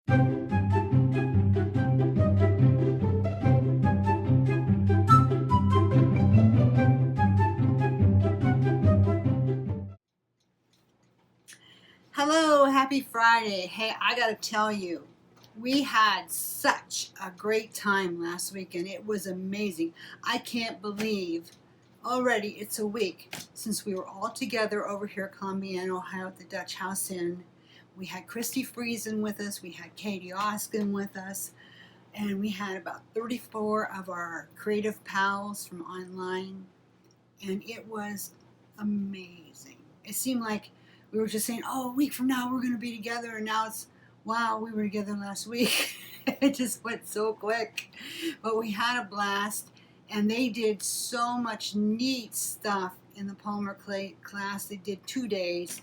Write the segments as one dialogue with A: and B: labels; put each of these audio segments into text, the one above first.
A: Hello, happy Friday. Hey, I gotta tell you, we had such a great time last weekend. It was amazing. I can't believe already it's a week since we were all together over here at Columbiana, Ohio at the Dutch House Inn. We had Christy Friesen with us, we had Katie Oskin with us, and we had about 34 of our creative pals from online, and it was amazing. It seemed like we were just saying, oh, a week from now we're going to be together, and now it's, wow, we were together last week. It just went so quick. But we had a blast, and they did so much neat stuff in the Palmer Clay class. They did 2 days.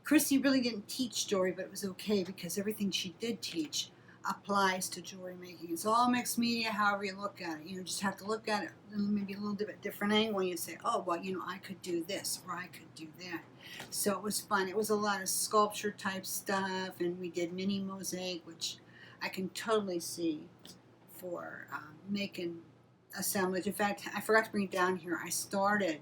A: Christy really didn't teach jewelry, but it was okay because everything she did teach applies to jewelry making. It's all mixed media, however you look at it. You just have to look at it maybe a little bit different angle, and you say, oh, well, I could do this or I could do that. So it was fun. It was a lot of sculpture type stuff, and we did mini mosaic, which I can totally see for making assemblage. In fact, I forgot to bring it down here. I started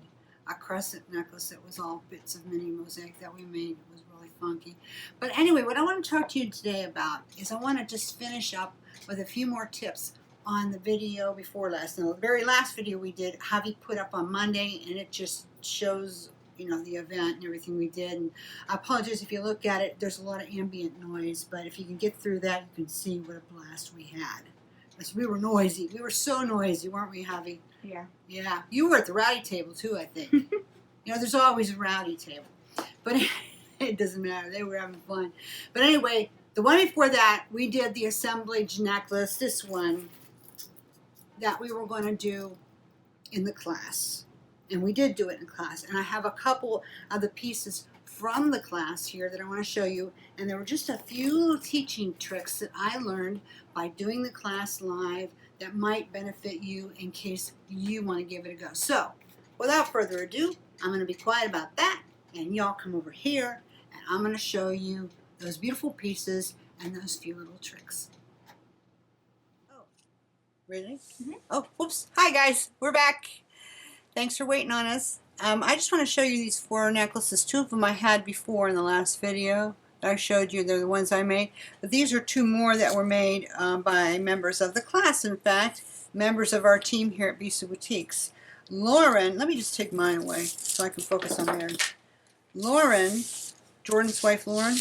A: a crescent necklace that was all bits of mini mosaic that we made. It was really funky. But anyway, what I want to talk to you today about is I want to just finish up with a few more tips on the video before last. Now, the very last video we did, Javi put up on Monday, and it just shows the event and everything we did. And I apologize if you look at it, there's a lot of ambient noise, but if you can get through that, you can see what a blast we had. Because we were noisy. We were so noisy, weren't we, Javi?
B: Yeah.
A: Yeah. You were at the rowdy table, too, I think. There's always a rowdy table. But it doesn't matter. They were having fun. But anyway, the one before that, we did the assemblage necklace, this one, that we were going to do in the class. And we did do it in class. And I have a couple of the pieces from the class here that I want to show you. And there were just a few little teaching tricks that I learned by doing the class live that might benefit you in case you want to give it a go. So, without further ado, I'm going to be quiet about that. And y'all come over here, and I'm going to show you those beautiful pieces and those few little tricks. Oh, really?
B: Mm-hmm.
A: Oh, whoops. Hi, guys. We're back. Thanks for waiting on us. I just want to show you these 4 necklaces. 2 of them I had before in the last video that I showed you. They're the ones I made. But these are 2 more that were made by members of the class, in fact, members of our team here at Bisa Boutiques. Lauren, let me just take mine away so I can focus on theirs. Lauren, Jordan's wife Lauren,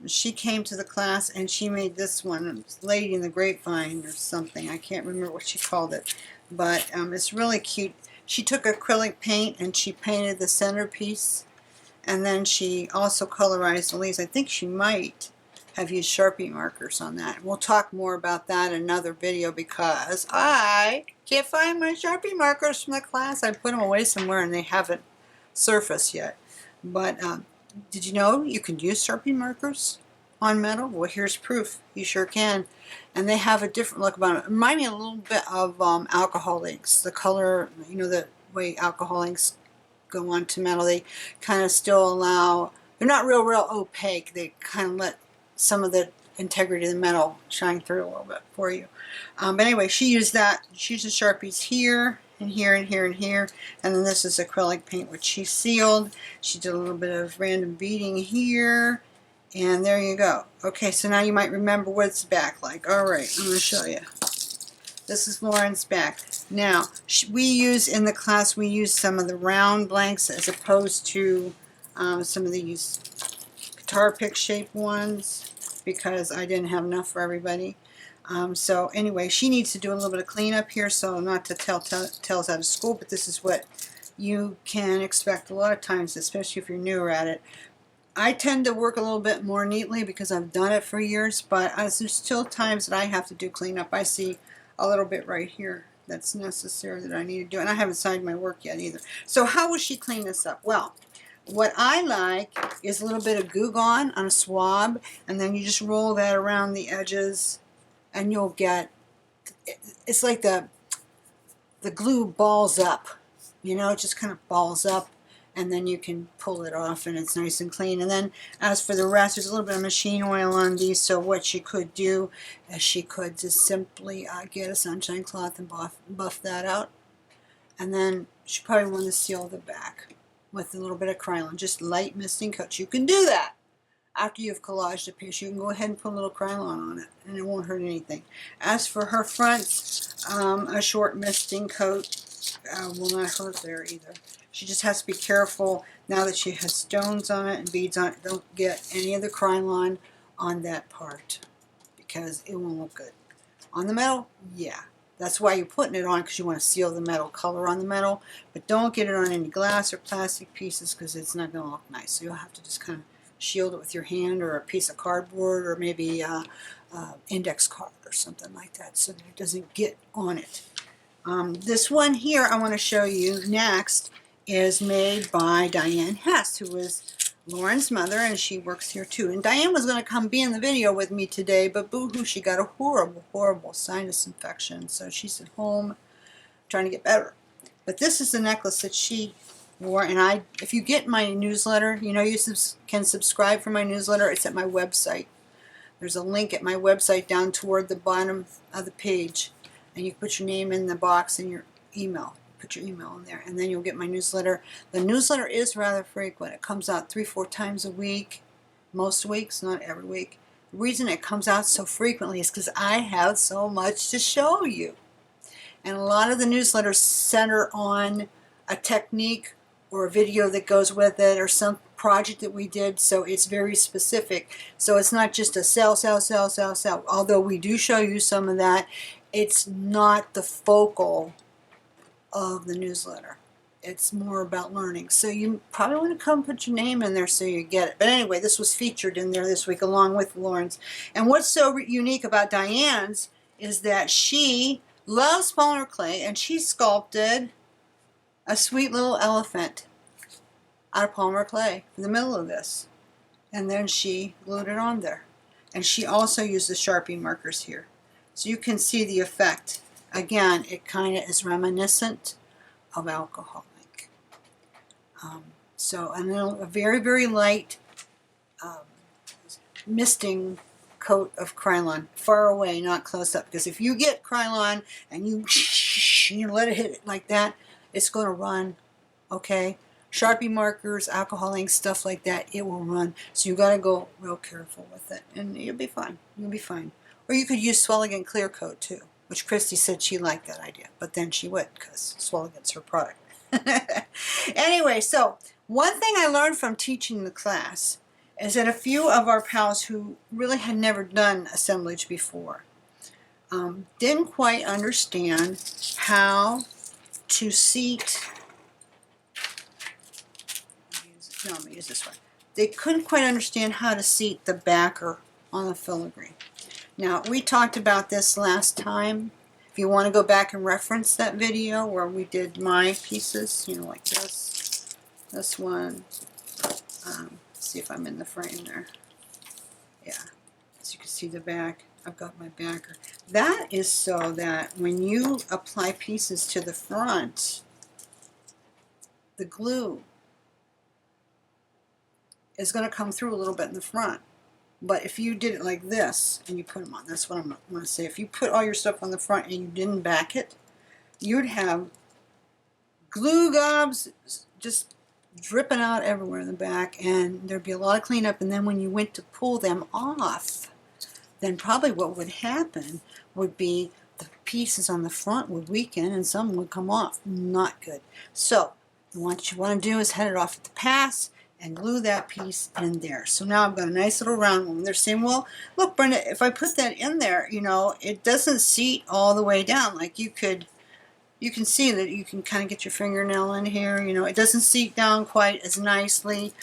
A: she came to the class and she made this one, Lady in the Grapevine or something. I can't remember what she called it. But it's really cute. She took acrylic paint and she painted the centerpiece, and then she also colorized the leaves. I think she might have used Sharpie markers on that. We'll talk more about that in another video because I can't find my Sharpie markers from the class. I put them away somewhere and they haven't surfaced yet. But did you know you can use Sharpie markers on metal? Well, here's proof. You sure can. And they have a different look about them. Remind me a little bit of alcohol inks. The color, the way alcohol inks go onto metal, they kind of still allow, they're not real opaque. They kind of let some of the integrity of the metal shine through a little bit for you. But anyway, she used that. She uses Sharpies here, and here, and here, and here. And then this is acrylic paint, which she sealed. She did a little bit of random beading here. And there you go. Okay, so now you might remember what it's back like. All right, I'm going to show you. This is Lauren's back. Now, we use in the class, we use some of the round blanks as opposed to some of these guitar pick shaped ones because I didn't have enough for everybody. So anyway, she needs to do a little bit of cleanup here, so not to tell tales out of school, but this is what you can expect a lot of times, especially if you're newer at it. I tend to work a little bit more neatly because I've done it for years, but there's still times that I have to do cleanup. I see a little bit right here that's necessary that I need to do, and I haven't signed my work yet either. So how will she clean this up? Well, what I like is a little bit of Goo Gone on a swab, and then you just roll that around the edges, and you'll get, it's like the glue balls up, it just kind of balls up. and then you can pull it off and it's nice and clean. And then as for the rest, there's a little bit of machine oil on these, so what she could do is she could just simply get a sunshine cloth and buff that out, and then she probably want to seal the back with a little bit of Krylon, just light misting coats. You can do that after you've collaged the piece. You can go ahead and put a little Krylon on it and it won't hurt anything. As for her fronts, a short misting coat will not hurt there either. She just has to be careful now that she has stones on it and beads on it. Don't get any of the Krylon on that part because it won't look good. On the metal, yeah. That's why you're putting it on, because you want to seal the metal color on the metal. But don't get it on any glass or plastic pieces because it's not going to look nice. So you'll have to just kind of shield it with your hand or a piece of cardboard or maybe index card or something like that so that it doesn't get on it. This one here I want to show you next is made by Diane Hess, who is Lauren's mother, and she works here too. And Diane was going to come be in the video with me today, but boo-hoo, she got a horrible sinus infection, so she's at home trying to get better. But this is the necklace that she wore, and if you get my newsletter, you know you can subscribe for my newsletter. It's at my website. There's a link at my website down toward the bottom of the page, and you put your name in the box and your email. Put your email in there, and then you'll get my newsletter. The newsletter is rather frequent. It comes out 3-4 times a week, most weeks, not every week. The reason it comes out so frequently is because I have so much to show you. And a lot of the newsletters center on a technique or a video that goes with it or some project that we did, so it's very specific. So it's not just a sell. Although we do show you some of that, it's not the focal of the newsletter. It's more about learning. So you probably want to come put your name in there so you get it. But anyway, this was featured in there this week along with Lauren's. And what's so unique about Diane's is that she loves polymer clay, and she sculpted a sweet little elephant out of polymer clay in the middle of this. And then she glued it on there. And she also used the Sharpie markers here. So you can see the effect. Again, it kind of is reminiscent of alcohol ink. So a very very light misting coat of Krylon, far away, not close up. Because if you get Krylon and you let it hit it like that, it's going to run. Okay, Sharpie markers, alcohol ink, stuff like that, it will run. So you got to go real careful with it, and you'll be fine. You'll be fine. Or you could use Swelligan Clear Coat too, which Christy said she liked that idea, but then she would because Swelligan's her product. Anyway, so one thing I learned from teaching the class is that a few of our pals who really had never done assemblage before didn't quite understand how to seat. No, I'm going to use this one. They couldn't quite understand how to seat the backer on the filigree. Now, we talked about this last time. If you want to go back and reference that video where we did my pieces, you know, like this one. See if I'm in the frame there. Yeah, as you can see the back, I've got my backer. That is so that when you apply pieces to the front, the glue is going to come through a little bit in the front. But if you did it like this and you put them on, that's what I'm going to say. If you put all your stuff on the front and you didn't back it, you'd have glue gobs just dripping out everywhere in the back, and there'd be a lot of cleanup. And then when you went to pull them off, then probably what would happen would be the pieces on the front would weaken and some would come off. Not good. So what you want to do is head it off at the pass and glue that piece in there. So now I've got a nice little round one. They're saying, well, look, Brenda, if I put that in there, you know, it doesn't seat all the way down. Like you can see that you can kind of get your fingernail in here. You know, it doesn't seat down quite as nicely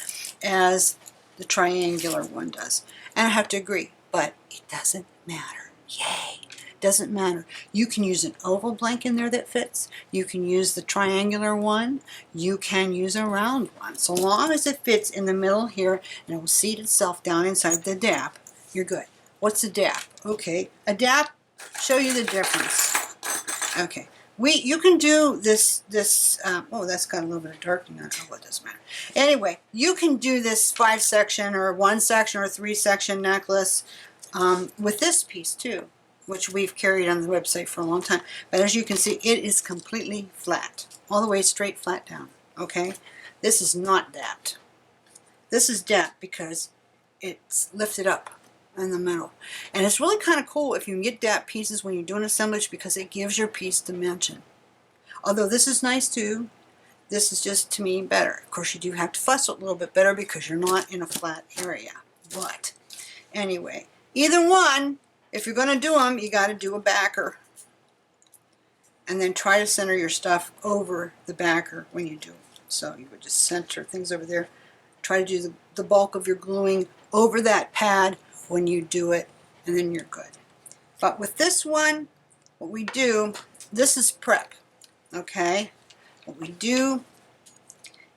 A: as the triangular one does. And I have to agree, but it doesn't matter. Yay! Doesn't matter. You can use an oval blank in there that fits. You can use the triangular one. You can use a round one. So long as it fits in the middle here and it will seat itself down inside the dap, you're good. What's a dap? Okay, a dap, show you the difference. Okay, You can do this, oh, that's got a little bit of darkening on it. Oh, it doesn't matter. Anyway, you can do this 5-section or 1-section or 3-section necklace with this piece too, which we've carried on the website for a long time. But as you can see, it is completely flat, all the way straight flat down, okay? This is not dapped. This is dapped because it's lifted up in the middle. And it's really kind of cool if you can get dapped pieces when you're doing assemblage, because it gives your piece dimension. Although this is nice too, this is just, to me, better. Of course, you do have to fuss it a little bit better because you're not in a flat area. But anyway, either one, if you're going to do them, you got to do a backer. And then try to center your stuff over the backer when you do it. So you would just center things over there. Try to do the bulk of your gluing over that pad when you do it, and then you're good. But with this one, what we do, this is prep, okay? What we do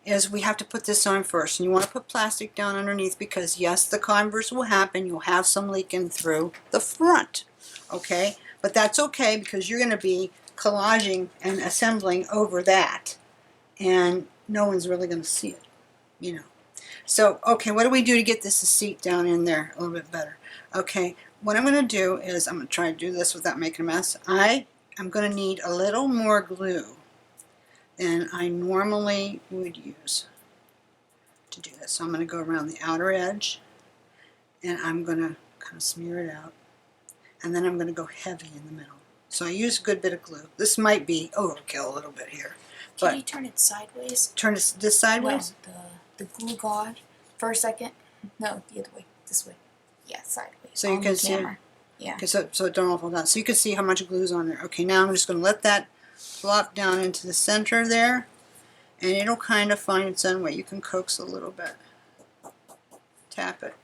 A: is we have to put this on first, and you want to put plastic down underneath because yes, the converse will happen. You'll have some leaking through the front, okay? But that's okay because you're going to be collaging and assembling over that, and no one's really going to see it, you know. So, okay, what do we do to get this to seat down in there a little bit better? Okay, what I'm going to do is, I'm going to try to do this without making a mess. I am going to need a little more glue than I normally would use to do this. So I'm going to go around the outer edge, and I'm going to kind of smear it out. And then I'm going to go heavy in the middle. So I use a good bit of glue. This might be overkill a little bit here.
B: Can you turn it sideways?
A: Turn this sideways?
B: No, the glue god for a second. No, the other way. This way. Yeah, sideways.
A: So you can see it.
B: Yeah.
A: Okay, so it don't fall down. So you can see how much glue's on there. Okay, now I'm just going to let that flop down into the center there, and it'll kind of find its own way. You can coax a little bit. Tap it.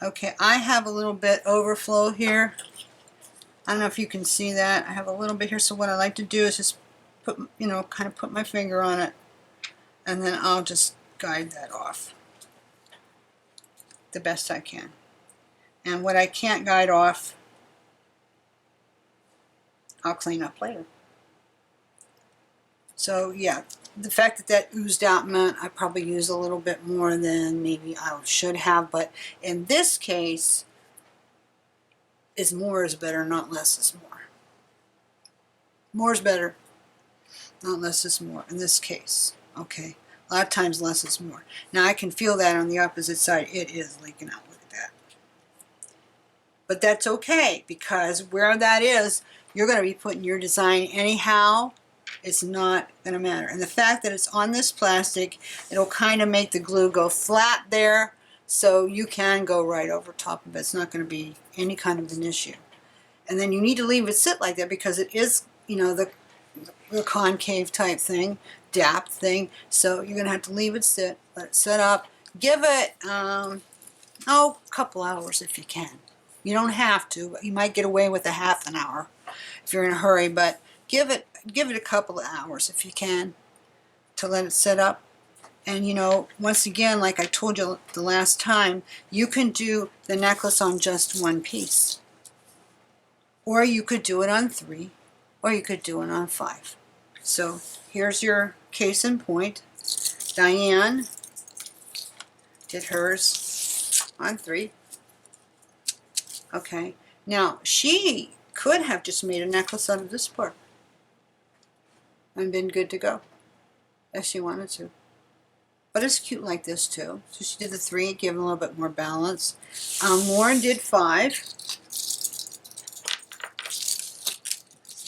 A: Okay, I have a little bit overflow here. I don't know if you can see that. I have a little bit here, so what I like to do is just put, you know, kind of put my finger on it, and then I'll just guide that off the best I can. And what I can't guide off, I'll clean up later. So yeah, the fact that that oozed out meant I probably used a little bit more than maybe I should have, but in this case, is more is better, not less is more. More is better, not less is more in this case, okay? A lot of times less is more. Now I can feel that on the opposite side. It is leaking out. Look at that. But that's okay, because where that is, you're going to be putting your design anyhow. It's not going to matter. And the fact that it's on this plastic, it'll kind of make the glue go flat there, so you can go right over top of it. It's not going to be any kind of an issue. And then you need to leave it sit like that because it is, you know, the concave type thing, dapped thing. So you're going to have to leave it sit, let it sit up. Give it, a couple hours if you can. You don't have to, but you might get away with a half an hour if you're in a hurry, but give it a couple of hours if you can to let it sit up. And you know, once again, like I told you the last time, you can do the necklace on just one piece. Or you could do it on 3, or you could do it on 5. So here's your case in point. Diane did hers on 3. Okay, now she could have just made a necklace out of this part and been good to go if she wanted to. But it's cute like this too. So she did the 3, give them a little bit more balance. Lauren did 5.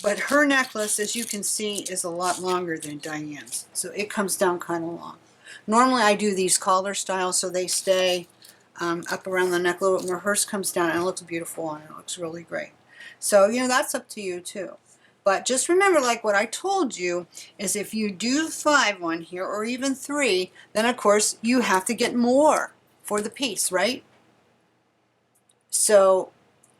A: But her necklace, as you can see, is a lot longer than Diane's. So it comes down kind of long. Normally I do these collar style so they stay up around the neck a little bit more. Hers comes down and it looks beautiful on it. It looks really great. So, you know, that's up to you too. But just remember, like what I told you, is if you do 5 on here, or even 3, then of course you have to get more for the piece, right? So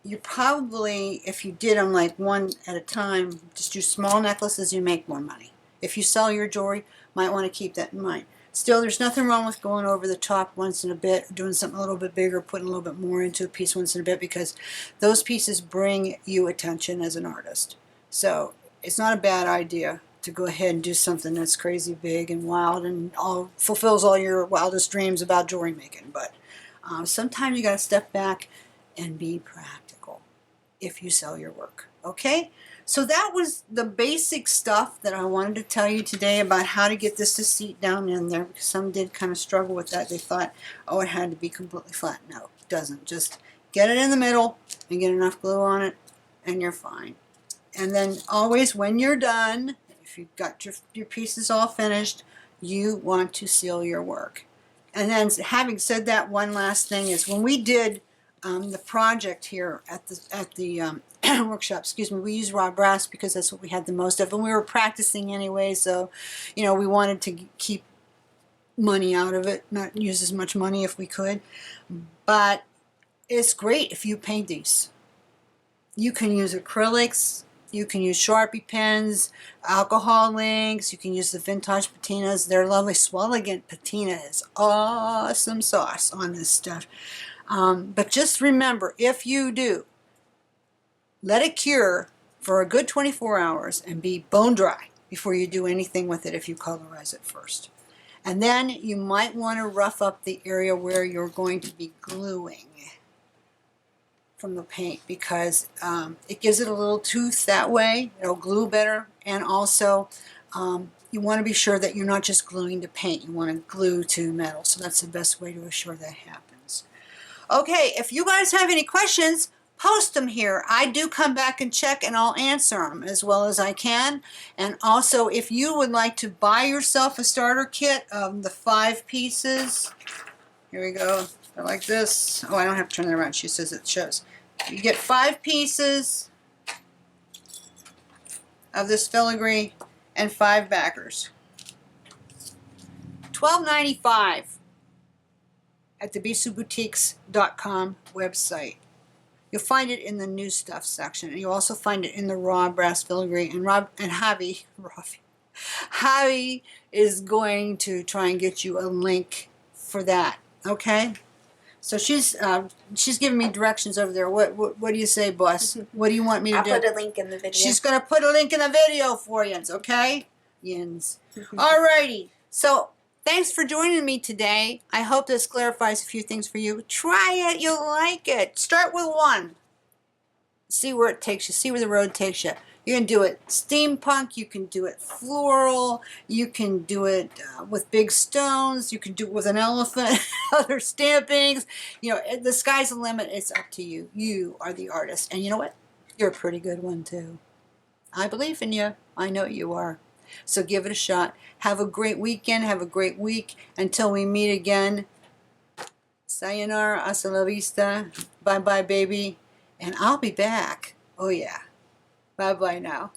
A: you probably, if you did them like one at a time, just do small necklaces, you make more money. If you sell your jewelry, might want to keep that in mind. Still, there's nothing wrong with going over the top once in a bit, doing something a little bit bigger, putting a little bit more into a piece once in a bit, because those pieces bring you attention as an artist. So it's not a bad idea to go ahead and do something that's crazy big and wild and fulfills all your wildest dreams about jewelry making. But sometimes you got to step back and be practical if you sell your work. Okay? So that was the basic stuff that I wanted to tell you today about how to get this to seat down in there, because some did kind of struggle with that. They thought, oh, it had to be completely flat. No, it doesn't. Just get it in the middle and get enough glue on it and you're fine. And then always when you're done, if you've got your pieces all finished, you want to seal your work. And then having said that, one last thing is when we did the project here at the workshop, excuse me, we used raw brass because that's what we had the most of, and we were practicing anyway, so you know, we wanted to keep money out of it, not use as much money if we could. But it's great if you paint these. You can use acrylics, you can use Sharpie pens, alcohol inks, you can use the vintage patinas. They're lovely. Swelligant patina is awesome sauce on this stuff. But just remember, if you do, let it cure for a good 24 hours and be bone dry before you do anything with it if you colorize it first. And then you might want to rough up the area where you're going to be gluing from the paint, because it gives it a little tooth that way. It'll glue better. And also you want to be sure that you're not just gluing to paint. You want to glue to metal. So that's the best way to assure that happens. Okay, if you guys have any questions, post them here. I do come back and check, and I'll answer them as well as I can. And also, if you would like to buy yourself a starter kit of the 5 pieces, here we go. They're like this. Oh, I don't have to turn that around. She says it shows. You get 5 pieces of this filigree and 5 backers. $12.95 at the BisouBoutiques.com website. You'll find it in the new stuff section, and you'll also find it in the raw brass filigree. And Javi is going to try and get you a link for that. Okay. So she's giving me directions over there. What do you say, boss? What do you want me to do?
B: I'll put a link in the video.
A: She's going to put a link in the video for you, okay? Yins. Alrighty. So thanks for joining me today. I hope this clarifies a few things for you. Try it. You'll like it. Start with one. See where it takes you. See where the road takes you. You can do it steampunk, you can do it floral, you can do it with big stones, you can do it with an elephant, other stampings. You know, the sky's the limit. It's up to you. You are the artist. And you know what? You're a pretty good one too. I believe in you. I know you are. So give it a shot. Have a great weekend. Have a great week. Until we meet again. Sayonara, hasta la vista. Bye-bye, baby. And I'll be back. Oh, yeah. Bye-bye now.